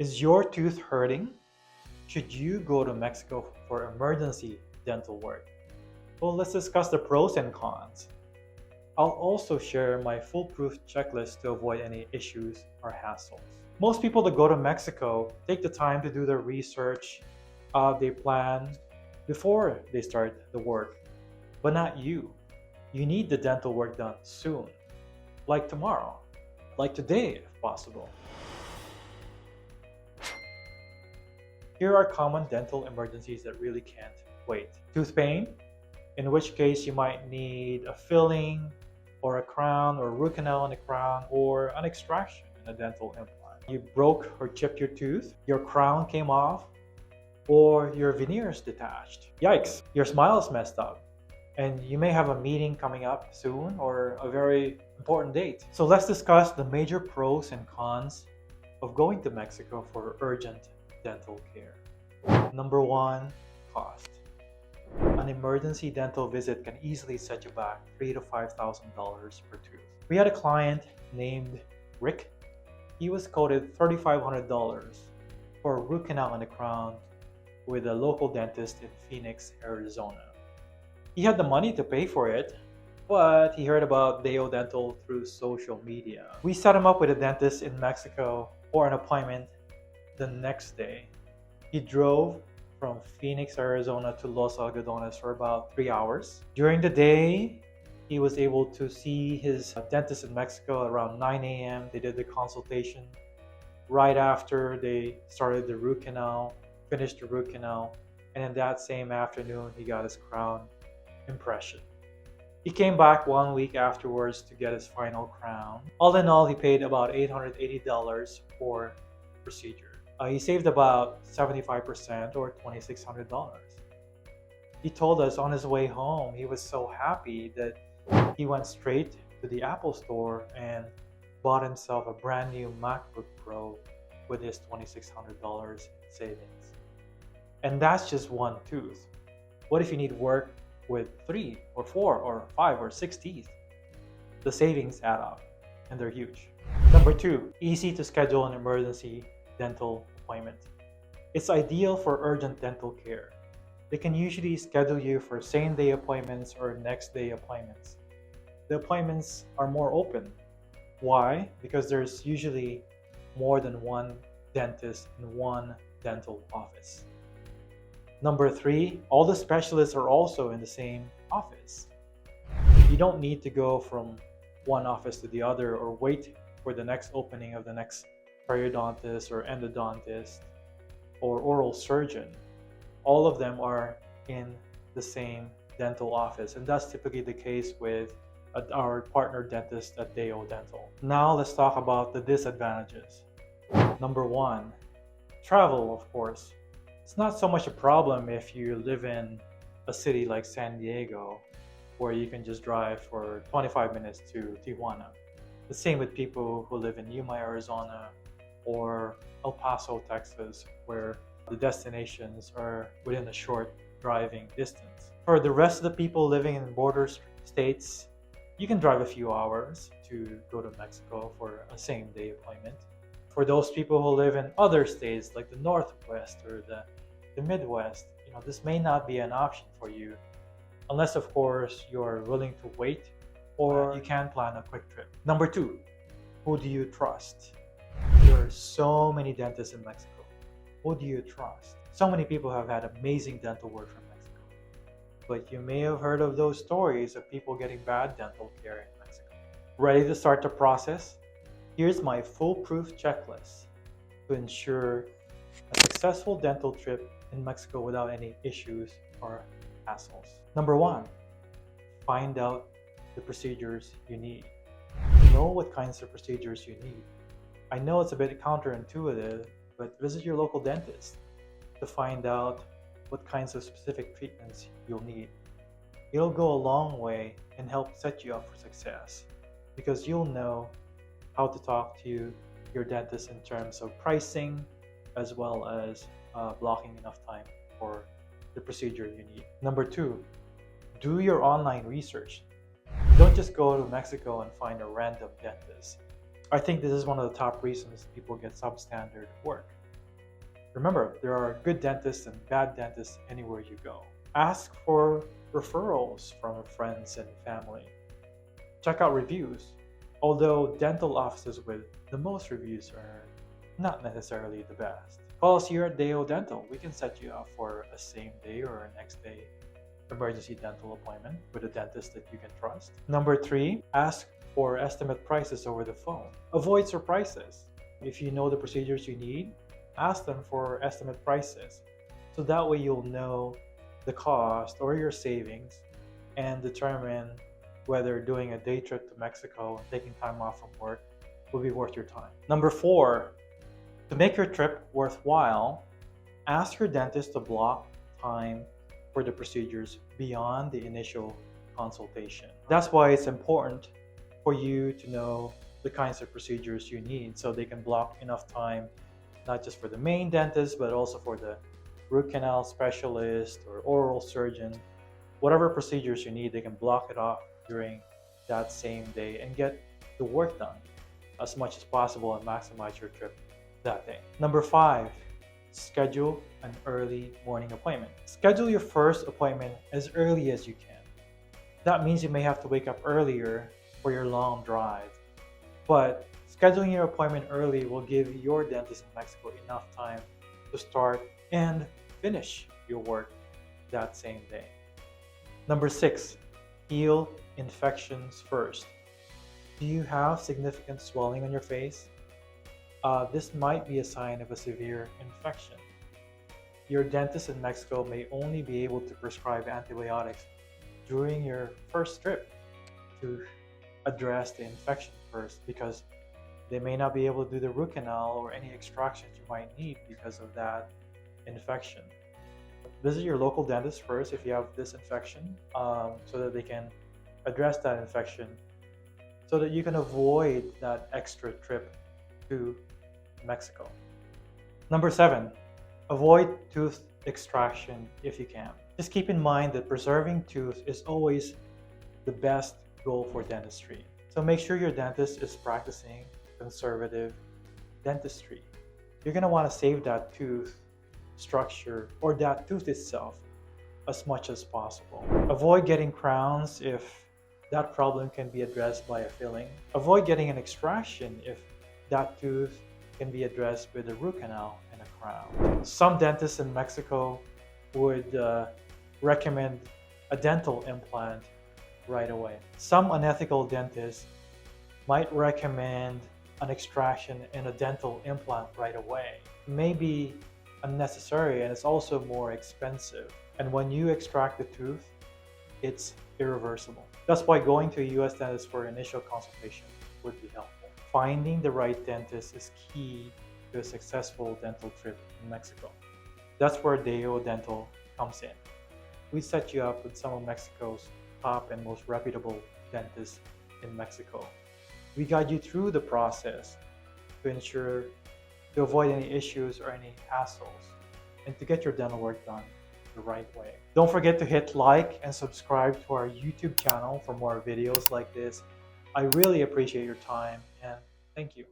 Is your tooth hurting? Should you go to Mexico for emergency dental work? Well, let's discuss the pros and cons. I'll also share my foolproof checklist to avoid any issues or hassles. Most people that go to Mexico take the time to do their research, they plan before they start the work, but not you. You need the dental work done soon, like tomorrow, like today if possible. Here are common dental emergencies that really can't wait. Tooth pain, in which case you might need a filling or a crown or root canal in a crown or an extraction in a dental implant. You broke or chipped your tooth, your crown came off, or your veneers detached. Yikes, your smile is messed up. And you may have a meeting coming up soon or a very important date. So let's discuss the major pros and cons of going to Mexico for urgent dental care. Number one, cost. An emergency dental visit can easily set you back $3,000 to $5,000 per tooth. We had a client named Rick. He was quoted $3,500 for a root canal in the crown with a local dentist in Phoenix, Arizona. He had the money to pay for it, but he heard about Dayo Dental through social media. We set him up with a dentist in Mexico for an appointment the next day. He drove from Phoenix, Arizona to Los Algodones for about 3 hours. During the day, he was able to see his dentist in Mexico around 9 a.m. They did the consultation. Right after, they started the root canal, finished the root canal, and in that same afternoon, he got his crown impression. He came back 1 week afterwards to get his final crown. All in all, he paid about $880 for the procedure. He saved about 75% or $2,600. He told us on his way home he was so happy that he went straight to the Apple store and bought himself a brand new MacBook Pro with his $2,600 savings. And that's just one tooth. What if you need work with 3 or 4 or 5 or 6 teeth? The savings add up and they're huge. Number two, easy to schedule an emergency dental appointment. It's ideal for urgent dental care. They can usually schedule you for same-day appointments or next-day appointments. The appointments are more open. Why? Because there's usually more than one dentist in one dental office. Number three, all the specialists are also in the same office. You don't need to go from one office to the other or wait for the next opening of the next periodontist or endodontist or oral surgeon. All of them are in the same dental office, and that's typically the case with our partner dentist at Dayo Dental. Now let's talk about the disadvantages. Number one, travel, of course. It's not so much a problem if you live in a city like San Diego, where you can just drive for 25 minutes to Tijuana. The same with people who live in Yuma, Arizona, or El Paso, Texas, where the destinations are within a short driving distance. For the rest of the people living in border states, you can drive a few hours to go to Mexico for a same-day appointment. For those people who live in other states like the Northwest or the Midwest, this may not be an option for you, unless of course you're willing to wait or you can plan a quick trip. Number two, who do you trust? There are so many dentists in Mexico. Who do you trust? So many people have had amazing dental work from Mexico. But you may have heard of those stories of people getting bad dental care in Mexico. Ready to start the process? Here's my foolproof checklist to ensure a successful dental trip in Mexico without any issues or hassles. Number one, find out the procedures you need. Know what kinds of procedures you need. I know it's a bit counterintuitive, but visit your local dentist to find out what kinds of specific treatments you'll need. It'll go a long way and help set you up for success because you'll know how to talk to your dentist in terms of pricing as well as blocking enough time for the procedure you need. Number two, do your online research. Don't just go to Mexico and find a random dentist. I think this is one of the top reasons people get substandard work. Remember, there are good dentists and bad dentists anywhere you go. Ask for referrals from friends and family. Check out reviews. Although dental offices with the most reviews are not necessarily the best. Call us here at Dayo Dental. We can set you up for a same day or a next day emergency dental appointment with a dentist that you can trust. Number three, ask for estimate prices over the phone. Avoid surprises. If you know the procedures you need, ask them for estimate prices. So that way you'll know the cost or your savings and determine whether doing a day trip to Mexico and taking time off from work will be worth your time. Number four, to make your trip worthwhile, ask your dentist to block time for the procedures beyond the initial consultation. That's why it's important for you to know the kinds of procedures you need so they can block enough time, not just for the main dentist, but also for the root canal specialist or oral surgeon. Whatever procedures you need, they can block it off during that same day and get the work done as much as possible and maximize your trip that day. Number five, schedule an early morning appointment. Schedule your first appointment as early as you can. That means you may have to wake up earlier for your long drive, but scheduling your appointment early will give your dentist in Mexico enough time to start and finish your work that same day. Number six, heal infections first. Do you have significant swelling on your face? This might be a sign of a severe infection. Your dentist in Mexico may only be able to prescribe antibiotics during your first trip to address the infection first, because they may not be able to do the root canal or any extractions you might need because of that infection. Visit your local dentist first if you have this infection, so that they can address that infection so that you can avoid that extra trip to Mexico. Number seven, avoid tooth extraction if you can. Just keep in mind that preserving tooth is always the best goal for dentistry. So make sure your dentist is practicing conservative dentistry. You're going to want to save that tooth structure or that tooth itself as much as possible. Avoid getting crowns if that problem can be addressed by a filling. Avoid getting an extraction if that tooth can be addressed with a root canal and a crown. Some dentists in Mexico would recommend a dental implant right away. Some unethical dentists might recommend an extraction and a dental implant right away. It may be unnecessary and it's also more expensive. And when you extract the tooth, it's irreversible. That's why going to a US dentist for initial consultation would be helpful. Finding the right dentist is key to a successful dental trip in Mexico. That's where Dayo Dental comes in. We set you up with some of Mexico's top and most reputable dentists in Mexico. We guide you through the process to ensure to avoid any issues or any hassles and to get your dental work done the right way. Don't forget to hit like and subscribe to our YouTube channel for more videos like this. I really appreciate your time and thank you.